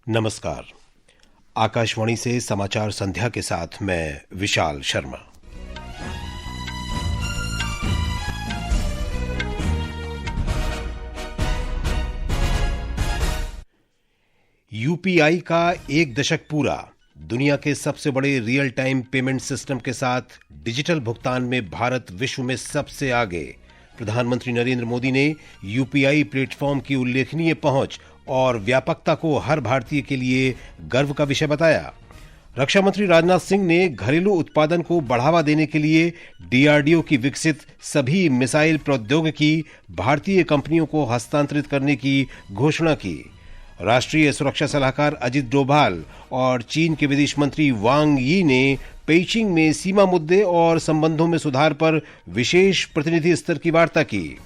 नमस्कार। आकाशवाणी से समाचार संध्या के साथ मैं विशाल शर्मा। यूपीआई का एक दशक पूरा। दुनिया के सबसे बड़े रियल टाइम पेमेंट सिस्टम के साथ डिजिटल भुगतान में भारत विश्व में सबसे आगे। प्रधानमंत्री नरेंद्र मोदी ने यूपीआई प्लेटफॉर्म की उल्लेखनीय पहुंच और व्यापकता को हर भारतीय के लिए गर्व का विषय बताया। रक्षा मंत्री राजनाथ सिंह ने घरेलू उत्पादन को बढ़ावा देने के लिए डीआरडीओ की विकसित सभी मिसाइल प्रौद्योगिकी भारतीय कंपनियों को हस्तांतरित करने की घोषणा की। राष्ट्रीय सुरक्षा सलाहकार अजित डोभाल और चीन के विदेश मंत्री वांग यी ने पेइचिंग में सीमा मुद्दे और संबंधों में सुधार पर विशेष प्रतिनिधि स्तर की वार्ता की।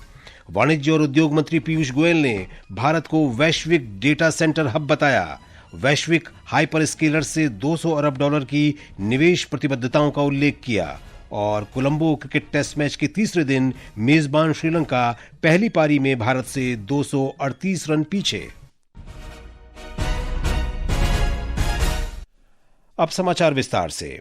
वाणिज्य और उद्योग मंत्री पीयूष गोयल ने भारत को वैश्विक डेटा सेंटर हब बताया। वैश्विक हाइपर स्केलर से $200 अरब की निवेश प्रतिबद्धताओं का उल्लेख किया और कोलंबो क्रिकेट टेस्ट मैच के तीसरे दिन मेजबान श्रीलंका पहली पारी में भारत से 238 रन पीछे। अब समाचार विस्तार से।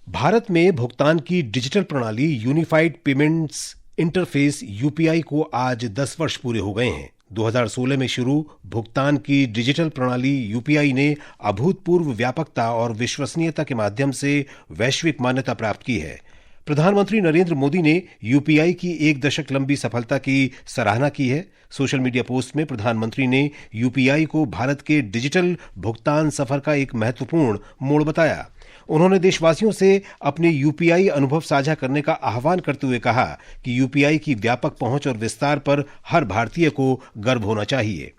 भारत में भुगतान की डिजिटल प्रणाली यूनिफाइड पेमेंट्स इंटरफेस यूपीआई को आज 10 वर्ष पूरे हो गए हैं। 2016 में शुरू भुगतान की डिजिटल प्रणाली यूपीआई ने अभूतपूर्व व्यापकता और विश्वसनीयता के माध्यम से वैश्विक मान्यता प्राप्त की है। प्रधानमंत्री नरेंद्र मोदी ने यूपीआई की एक दशक लंबी सफलता की सराहना की है। सोशल मीडिया पोस्ट में प्रधानमंत्री ने यूपीआई को भारत के डिजिटल भुगतान सफर का एक महत्वपूर्ण मोड़ बताया। उन्होंने देशवासियों से अपने यूपीआई अनुभव साझा करने का आह्वान करते हुए कहा कि यूपीआई की व्यापक पहुंच और विस्तार पर हर भारतीय को गर्व होना चाहिए।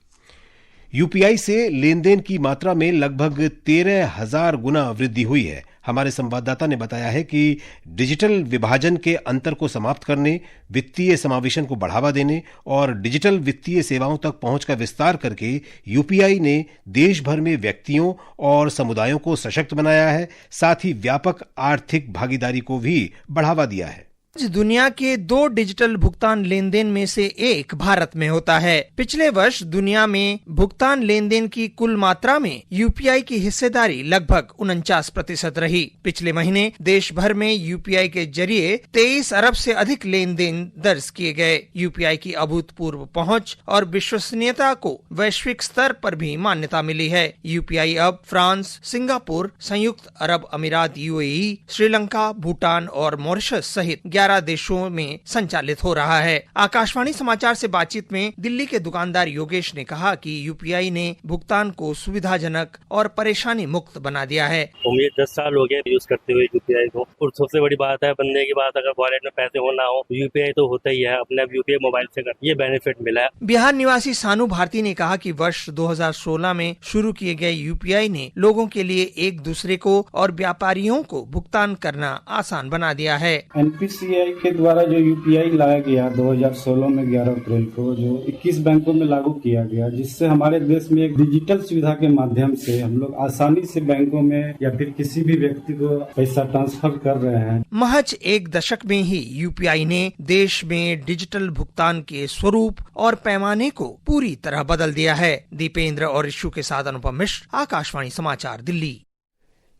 यूपीआई से लेनदेन की मात्रा में लगभग 13,000 गुना वृद्धि हुई है। हमारे संवाददाता ने बताया है कि डिजिटल विभाजन के अंतर को समाप्त करने, वित्तीय समावेशन को बढ़ावा देने और डिजिटल वित्तीय सेवाओं तक पहुंच का विस्तार करके यूपीआई ने देश भर में व्यक्तियों और समुदायों को सशक्त बनाया है, साथ ही व्यापक आर्थिक भागीदारी को भी बढ़ावा दिया है। आज दुनिया के 2 डिजिटल भुगतान लेन देन में से एक भारत में होता है। पिछले वर्ष दुनिया में भुगतान लेन देन की कुल मात्रा में यूपीआई की हिस्सेदारी लगभग 49% रही। पिछले महीने देश भर में यूपीआई के जरिए 23 अरब से अधिक लेन देन दर्ज किए गए। यूपीआई की अभूतपूर्व पहुंच और विश्वसनीयता को वैश्विक स्तर पर भी मान्यता मिली है। यूपीआई अब फ्रांस, सिंगापुर, संयुक्त अरब अमीरात यूएई, श्रीलंका, भूटान और मॉरिशस सहित 11 देशों में संचालित हो रहा है। आकाशवाणी समाचार से बातचीत में दिल्ली के दुकानदार योगेश ने कहा कि यूपीआई ने भुगतान को सुविधाजनक और परेशानी मुक्त बना दिया है। मुझे 10 साल हो गए यूज करते हुए यूपीआई को, और सबसे बड़ी बात है बनने की बात, अगर वॉलेट में पैसे होना हो यूपीआई तो होता ही है। अपने यूपीआई मोबाइल से कर, ये बेनिफिट मिला है। बिहार निवासी सानू भारती ने कहा कि वर्ष 2016 में शुरू किए गए यूपीआई ने लोगों के लिए एक दूसरे को और व्यापारियों को भुगतान करना आसान बना दिया है। एनपीसीआई के द्वारा जो यूपीआई लाया गया 2016 में 11 अप्रैल को, जो 21 बैंकों में लागू किया गया, जिससे हमारे देश में एक डिजिटल सुविधा के माध्यम से हम लोग आसानी से बैंकों में या फिर किसी भी व्यक्ति को पैसा ट्रांसफर कर रहे हैं। महज एक दशक में ही यूपीआई ने देश में डिजिटल भुगतान के स्वरूप और पैमाने को पूरी तरह बदल दिया है। दीपेंद्र और ऋषु के साथ अनुपम मिश्र, आकाशवाणी समाचार, दिल्ली।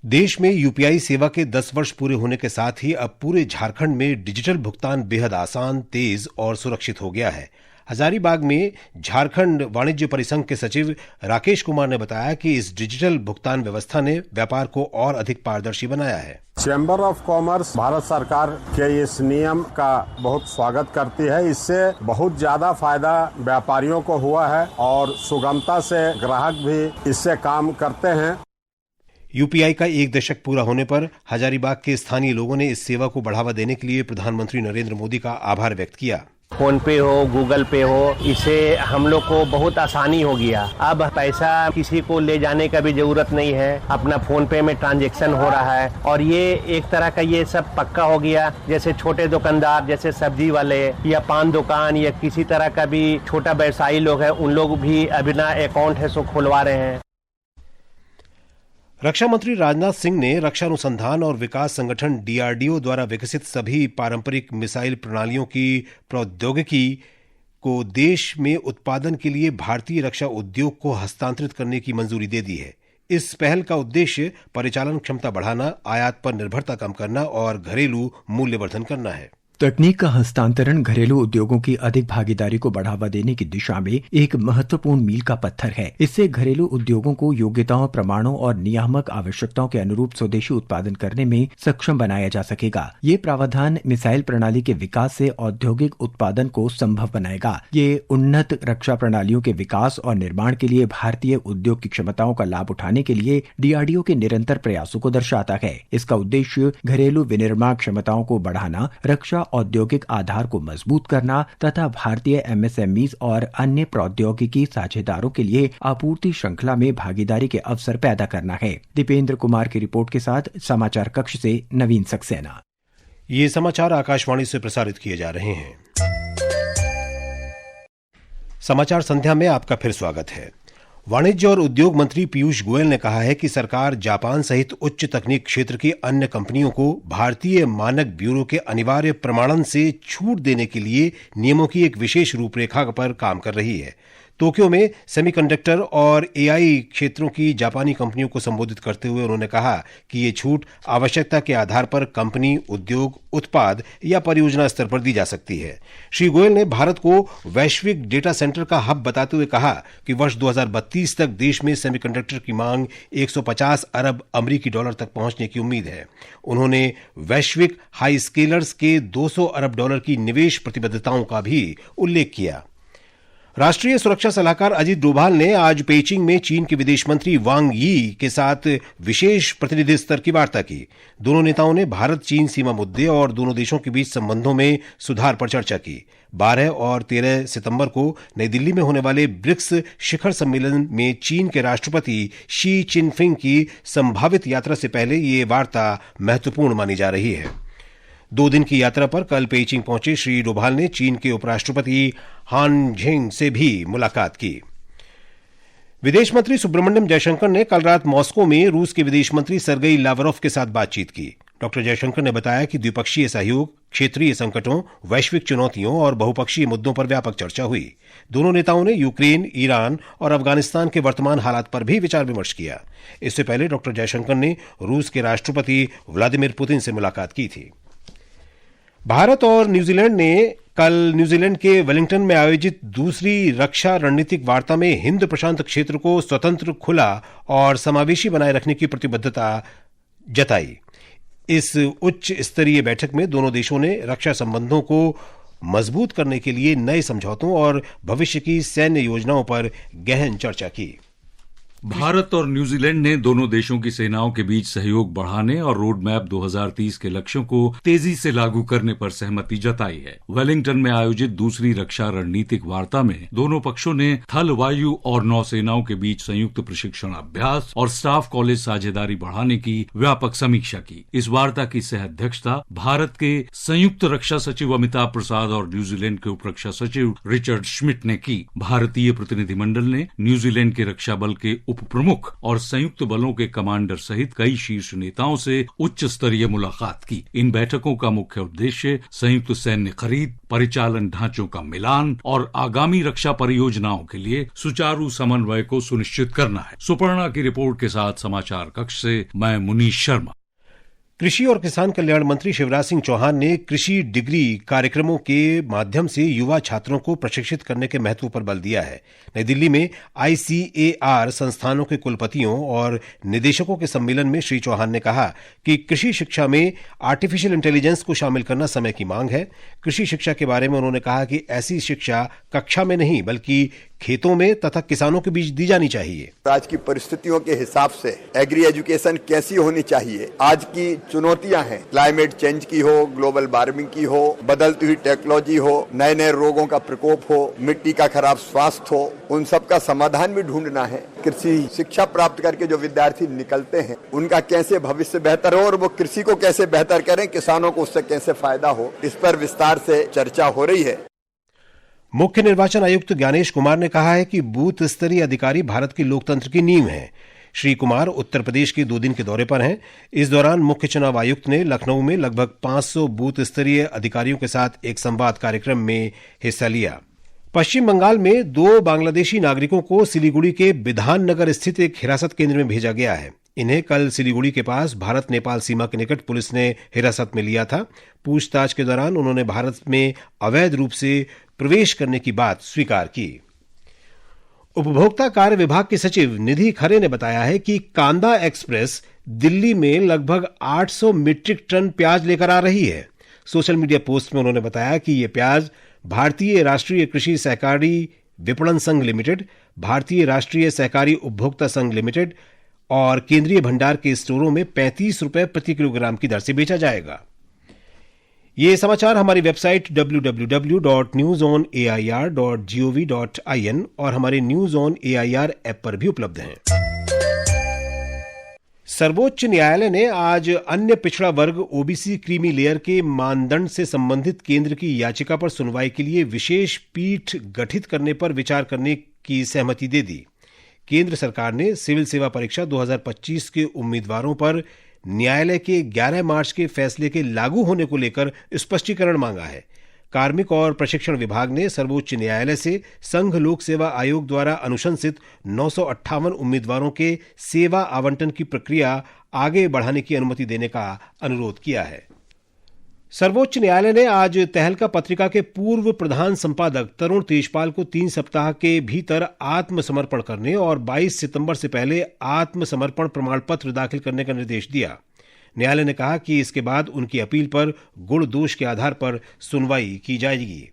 देश में यूपीआई सेवा के 10 वर्ष पूरे होने के साथ ही अब पूरे झारखंड में डिजिटल भुगतान बेहद आसान, तेज और सुरक्षित हो गया है। हजारीबाग में झारखंड वाणिज्य परिसंघ के सचिव राकेश कुमार ने बताया कि इस डिजिटल भुगतान व्यवस्था ने व्यापार को और अधिक पारदर्शी बनाया है। चैम्बर ऑफ कॉमर्स भारत सरकार के इस नियम का बहुत स्वागत करती है। इससे बहुत ज्यादा फायदा व्यापारियों को हुआ है और सुगमता से ग्राहक भी इससे काम करते हैं। यूपीआई का एक दशक पूरा होने पर हजारीबाग के स्थानीय लोगों ने इस सेवा को बढ़ावा देने के लिए प्रधानमंत्री नरेंद्र मोदी का आभार व्यक्त किया। फोन पे हो, गूगल पे हो, इससे हम लोग को बहुत आसानी हो गया। अब पैसा किसी को ले जाने का भी जरूरत नहीं है, अपना फोन पे में ट्रांजैक्शन हो रहा है और ये एक तरह का ये सब पक्का हो गया। जैसे छोटे दुकानदार, जैसे सब्जी वाले या पान दुकान या किसी तरह का भी छोटा व्यवसायी लोग है, उन लोग भी बिना अकाउंट है सो खुलवा रहे हैं। रक्षा मंत्री राजनाथ सिंह ने रक्षा अनुसंधान और विकास संगठन डीआरडीओ द्वारा विकसित सभी पारंपरिक मिसाइल प्रणालियों की प्रौद्योगिकी को देश में उत्पादन के लिए भारतीय रक्षा उद्योग को हस्तांतरित करने की मंजूरी दे दी है। इस पहल का उद्देश्य परिचालन क्षमता बढ़ाना, आयात पर निर्भरता कम करना और घरेलू मूल्यवर्धन करना है। तकनीक का हस्तांतरण घरेलू उद्योगों की अधिक भागीदारी को बढ़ावा देने की दिशा में एक महत्वपूर्ण मील का पत्थर है। इससे घरेलू उद्योगों को योग्यताओं, प्रमाणों और नियामक आवश्यकताओं के अनुरूप स्वदेशी उत्पादन करने में सक्षम बनाया जा सकेगा। ये प्रावधान मिसाइल प्रणाली के विकास से औद्योगिक उत्पादन को संभव बनाएगा। ये उन्नत रक्षा प्रणालियों के विकास और निर्माण के लिए भारतीय उद्योग की क्षमताओं का लाभ उठाने के लिए DRDO के निरंतर प्रयासों को दर्शाता है। इसका उद्देश्य घरेलू विनिर्माण क्षमताओं को बढ़ाना, रक्षा औद्योगिक आधार को मजबूत करना तथा भारतीय MSMEs और अन्य प्रौद्योगिकी साझेदारों के लिए आपूर्ति श्रृंखला में भागीदारी के अवसर पैदा करना है। दीपेंद्र कुमार की रिपोर्ट के साथ समाचार कक्ष से नवीन सक्सेना। ये समाचार आकाशवाणी से प्रसारित किए जा रहे हैं। समाचार संध्या में आपका फिर स्वागत है। वाणिज्य और उद्योग मंत्री पीयूष गोयल ने कहा है कि सरकार जापान सहित उच्च तकनीक क्षेत्र की अन्य कंपनियों को भारतीय मानक ब्यूरो के अनिवार्य प्रमाणन से छूट देने के लिए नियमों की एक विशेष रूपरेखा पर काम कर रही है। टोक्यो में सेमीकंडक्टर और AI क्षेत्रों की जापानी कंपनियों को संबोधित करते हुए उन्होंने कहा कि ये छूट आवश्यकता के आधार पर कंपनी, उद्योग, उत्पाद या परियोजना स्तर पर दी जा सकती है। श्री गोयल ने भारत को वैश्विक डेटा सेंटर का हब बताते हुए कहा कि वर्ष 2032 तक देश में सेमीकंडक्टर की मांग 150 अरब अमेरिकी डॉलर तक पहुंचने की उम्मीद है। उन्होंने वैश्विक हाई स्केलर्स के 200 अरब डॉलर की निवेश प्रतिबद्धताओं का भी उल्लेख किया। राष्ट्रीय सुरक्षा सलाहकार अजीत डोभाल ने आज पेइचिंग में चीन के विदेश मंत्री वांग यी के साथ विशेष प्रतिनिधि स्तर की वार्ता की। दोनों नेताओं ने भारत चीन सीमा मुद्दे और दोनों देशों के बीच संबंधों में सुधार पर चर्चा की। 12 और 13 सितंबर को नई दिल्ली में होने वाले ब्रिक्स शिखर सम्मेलन में चीन के राष्ट्रपति शी चिनफिंग की संभावित यात्रा से पहले ये वार्ता महत्वपूर्ण मानी जा रही है। 2 दिन की यात्रा पर कल पेइचिंग पहुंचे श्री डोभाल ने चीन के उपराष्ट्रपति हान झेंग से भी मुलाकात की। विदेश मंत्री सुब्रमण्यम जयशंकर ने कल रात मॉस्को में रूस के विदेश मंत्री सर्गेई लावरोव के साथ बातचीत की। डॉक्टर जयशंकर ने बताया कि द्विपक्षीय सहयोग, क्षेत्रीय संकटों, वैश्विक चुनौतियों और बहुपक्षीय मुद्दों पर व्यापक चर्चा हुई। दोनों नेताओं ने यूक्रेन, ईरान और अफगानिस्तान के वर्तमान हालात पर भी विचार विमर्श किया। इससे पहले डॉक्टर जयशंकर ने रूस के राष्ट्रपति व्लादिमीर पुतिन से मुलाकात की थी। भारत और न्यूजीलैंड ने कल न्यूजीलैंड के वेलिंगटन में आयोजित दूसरी रक्षा रणनीतिक वार्ता में हिंद प्रशांत क्षेत्र को स्वतंत्र, खुला और समावेशी बनाए रखने की प्रतिबद्धता जताई। इस उच्च स्तरीय बैठक में दोनों देशों ने रक्षा संबंधों को मजबूत करने के लिए नए समझौतों और भविष्य की सैन्य योजनाओं पर गहन चर्चा की। भारत और न्यूजीलैंड ने दोनों देशों की सेनाओं के बीच सहयोग बढ़ाने और रोड मैप 2030 के लक्ष्यों को तेजी से लागू करने पर सहमति जताई है। वेलिंगटन में आयोजित दूसरी रक्षा रणनीतिक वार्ता में दोनों पक्षों ने थल, वायु और नौसेनाओं के बीच संयुक्त प्रशिक्षण अभ्यास और स्टाफ कॉलेज साझेदारी बढ़ाने की व्यापक समीक्षा की। इस वार्ता की सह अध्यक्षता भारत के संयुक्त रक्षा सचिव अमिताभ प्रसाद और न्यूजीलैंड के उप रक्षा सचिव रिचर्ड श्मिट ने की। भारतीय प्रतिनिधिमंडल ने न्यूजीलैंड के रक्षा बल के उप प्रमुख और संयुक्त बलों के कमांडर सहित कई शीर्ष नेताओं से उच्च स्तरीय मुलाकात की। इन बैठकों का मुख्य उद्देश्य संयुक्त सैन्य खरीद, परिचालन ढांचों का मिलान और आगामी रक्षा परियोजनाओं के लिए सुचारू समन्वय को सुनिश्चित करना है। सुपर्णा की रिपोर्ट के साथ समाचार कक्ष से मैं मुनीश शर्मा। कृषि और किसान कल्याण मंत्री शिवराज सिंह चौहान ने कृषि डिग्री कार्यक्रमों के माध्यम से युवा छात्रों को प्रशिक्षित करने के महत्व पर बल दिया है। नई दिल्ली में ICAR संस्थानों के कुलपतियों और निदेशकों के सम्मेलन में श्री चौहान ने कहा कि कृषि शिक्षा में आर्टिफिशियल इंटेलिजेंस को शामिल करना समय की मांग है। कृषि शिक्षा के बारे में उन्होंने कहा कि ऐसी शिक्षा कक्षा में नहीं बल्कि खेतों में तथा किसानों के बीच दी जानी चाहिए। आज की परिस्थितियों के हिसाब से एग्री एजुकेशन कैसी होनी चाहिए, आज की चुनौतियां हैं, क्लाइमेट चेंज की हो, ग्लोबल वार्मिंग की हो, बदलती हुई टेक्नोलॉजी हो, नए नए रोगों का प्रकोप हो, मिट्टी का खराब स्वास्थ्य हो, उन सब का समाधान भी ढूंढना है। कृषि शिक्षा प्राप्त करके जो विद्यार्थी निकलते हैं उनका कैसे भविष्य बेहतर हो और वो कृषि को कैसे बेहतर करें, किसानों को उससे कैसे फायदा हो, इस पर विस्तार से चर्चा हो रही है। मुख्य निर्वाचन आयुक्त ज्ञानेश कुमार ने कहा है कि बूथ स्तरीय अधिकारी भारत के लोकतंत्र की नींव हैं। श्री कुमार उत्तर प्रदेश के 2 दिन के दौरे पर हैं। इस दौरान मुख्य चुनाव आयुक्त ने लखनऊ में लगभग 500 बूथ स्तरीय अधिकारियों के साथ एक संवाद कार्यक्रम में हिस्सा लिया। पश्चिम बंगाल में 2 बांग्लादेशी नागरिकों को सिलीगुड़ी के बिधान नगर स्थित एक हिरासत केंद्र में भेजा गया है। इन्हें कल सिलीगुड़ी के पास भारत नेपाल सीमा के निकट पुलिस ने हिरासत में लिया था। पूछताछ के दौरान उन्होंने भारत में अवैध रूप से प्रवेश करने की बात स्वीकार की। उपभोक्ता कार्य विभाग के सचिव निधि खरे ने बताया है कि कांदा एक्सप्रेस दिल्ली में लगभग 800 मीट्रिक टन प्याज लेकर आ रही है। सोशल मीडिया पोस्ट में उन्होंने बताया कि यह प्याज भारतीय राष्ट्रीय कृषि सहकारी विपणन संघ लिमिटेड, भारतीय राष्ट्रीय सहकारी उपभोक्ता संघ लिमिटेड और केंद्रीय भंडार के स्टोरों में 35 रुपए प्रति किलोग्राम की दर से बेचा जाएगा। ये समाचार हमारी वेबसाइट www.newsonair.gov.in और हमारे न्यूज ऑन एआईआर ऐप पर भी उपलब्ध हैं। सर्वोच्च न्यायालय ने आज अन्य पिछड़ा वर्ग ओबीसी क्रीमी लेयर के मानदंड से संबंधित केंद्र की याचिका पर सुनवाई के लिए विशेष पीठ गठित करने पर विचार करने की सहमति दे दी। केंद्र सरकार ने सिविल सेवा परीक्षा 2025 के उम्मीदवारों पर न्यायालय के 11 मार्च के फैसले के लागू होने को लेकर स्पष्टीकरण मांगा है। कार्मिक और प्रशिक्षण विभाग ने सर्वोच्च न्यायालय से संघ लोक सेवा आयोग द्वारा अनुशंसित 958 उम्मीदवारों के सेवा आवंटन की प्रक्रिया आगे बढ़ाने की अनुमति देने का अनुरोध किया है। सर्वोच्च न्यायालय ने आज तहलका पत्रिका के पूर्व प्रधान संपादक तरुण तेजपाल को 3 सप्ताह के भीतर आत्मसमर्पण करने और 22 सितंबर से पहले आत्मसमर्पण प्रमाण पत्र दाखिल करने का निर्देश दिया। न्यायालय ने कहा कि इसके बाद उनकी अपील पर गुण दोष के आधार पर सुनवाई की जाएगी।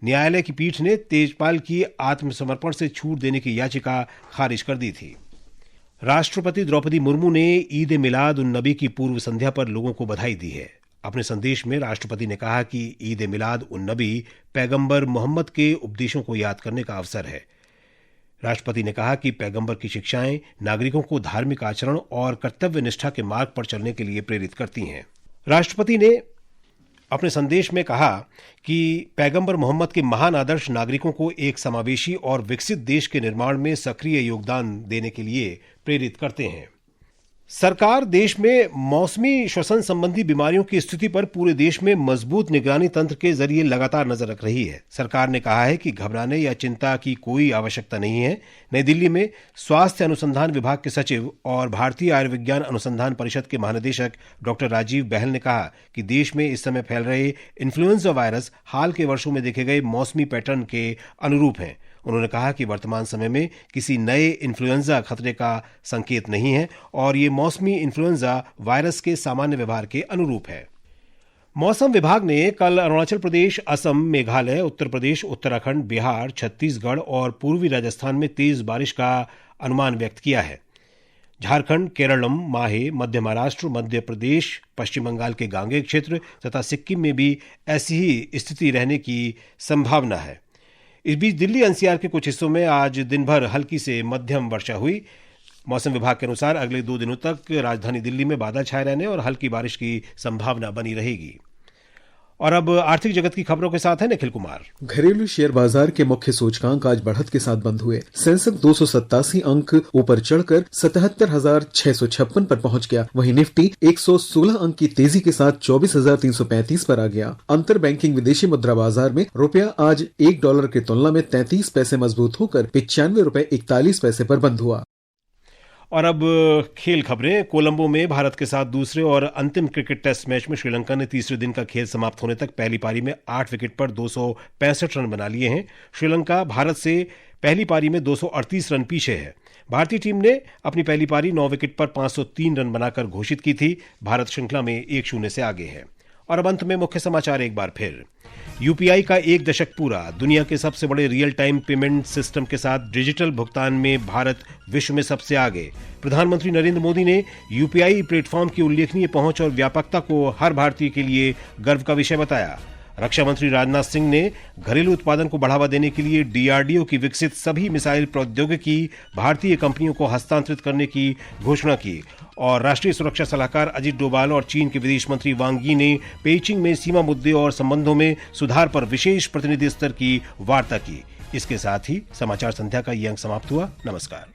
न्यायालय की पीठ ने तेजपाल की आत्मसमर्पण से छूट देने की याचिका खारिज कर दी थी। राष्ट्रपति द्रौपदी मुर्मू ने ईद ए मिलाद उन नबी की पूर्व संध्या पर लोगों को बधाई दी है। अपने संदेश में राष्ट्रपति ने कहा कि ईद ए मिलाद उन नबी पैगंबर मोहम्मद के उपदेशों को याद करने का अवसर है। राष्ट्रपति ने कहा कि पैगंबर की शिक्षाएं नागरिकों को धार्मिक आचरण और कर्तव्य निष्ठा के मार्ग पर चलने के लिए प्रेरित करती हैं। राष्ट्रपति ने अपने संदेश में कहा कि पैगंबर मोहम्मद के महान आदर्श नागरिकों को एक समावेशी और विकसित देश के निर्माण में सक्रिय योगदान देने के लिए प्रेरित करते हैं। सरकार देश में मौसमी श्वसन संबंधी बीमारियों की स्थिति पर पूरे देश में मजबूत निगरानी तंत्र के जरिए लगातार नजर रख रही है। सरकार ने कहा है कि घबराने या चिंता की कोई आवश्यकता नहीं है। नई दिल्ली में स्वास्थ्य अनुसंधान विभाग के सचिव और भारतीय आयुर्विज्ञान अनुसंधान परिषद के महानिदेशक डॉक्टर राजीव बहल ने कहा कि देश में इस समय फैल रहे इन्फ्लुएंजा वायरस हाल के वर्षों में देखे गए मौसमी पैटर्न के अनुरूप हैं। उन्होंने कहा कि वर्तमान समय में किसी नए इन्फ्लुएंजा खतरे का संकेत नहीं है और ये मौसमी इन्फ्लुएंजा वायरस के सामान्य व्यवहार के अनुरूप है। मौसम विभाग ने कल अरुणाचल प्रदेश, असम, मेघालय, उत्तर प्रदेश, उत्तराखंड, बिहार, छत्तीसगढ़ और पूर्वी राजस्थान में तेज बारिश का अनुमान व्यक्त किया है। झारखंड, केरलम, माहे, मध्य महाराष्ट्र, मध्य प्रदेश, पश्चिम बंगाल के गांगेय क्षेत्र तथा सिक्किम में भी ऐसी ही स्थिति रहने की संभावना है। इस बीच दिल्ली एनसीआर के कुछ हिस्सों में आज दिन भर हल्की से मध्यम वर्षा हुई। मौसम विभाग के अनुसार अगले 2 दिनों तक राजधानी दिल्ली में बादल छाए रहने और हल्की बारिश की संभावना बनी रहेगी। और अब आर्थिक जगत की खबरों के साथ है निखिल कुमार। घरेलू शेयर बाजार के मुख्य सूचकांक आज बढ़त के साथ बंद हुए। सेंसेक्स 287 अंक ऊपर चढ़कर 77,656 पर पहुंच गया। वहीं निफ्टी 116 अंक की तेजी के साथ 24,335 पर आ गया। अंतर बैंकिंग विदेशी मुद्रा बाजार में रुपया आज $1 की तुलना में 33 पैसे मजबूत होकर $95.41 पर बंद हुआ। और अब खेल खबरें। कोलंबो में भारत के साथ दूसरे और अंतिम क्रिकेट टेस्ट मैच में श्रीलंका ने तीसरे दिन का खेल समाप्त होने तक पहली पारी में 8 विकेट पर 265 रन बना लिए हैं। श्रीलंका भारत से पहली पारी में 238 रन पीछे है। भारतीय टीम ने अपनी पहली पारी 9 विकेट पर 503 रन बनाकर घोषित की थी। भारत श्रृंखला में 1-0 से आगे है। और अब अंत में मुख्य समाचार एक बार फिर। यूपीआई का 1 दशक पूरा। दुनिया के सबसे बड़े रियल टाइम पेमेंट सिस्टम के साथ डिजिटल भुगतान में भारत विश्व में सबसे आगे। प्रधानमंत्री नरेंद्र मोदी ने यूपीआई प्लेटफॉर्म की उल्लेखनीय पहुंच और व्यापकता को हर भारतीय के लिए गर्व का विषय बताया। रक्षा मंत्री राजनाथ सिंह ने घरेलू उत्पादन को बढ़ावा देने के लिए डीआरडीओ की विकसित सभी मिसाइल प्रौद्योगिकी भारतीय कंपनियों को हस्तांतरित करने की घोषणा की। और राष्ट्रीय सुरक्षा सलाहकार अजित डोभाल और चीन के विदेश मंत्री वांग यी ने पेइचिंग में सीमा मुद्दे और संबंधों में सुधार पर विशेष प्रतिनिधि स्तर की वार्ता की। इसके साथ ही समाचार संध्या का ये अंक समाप्त हुआ। नमस्कार।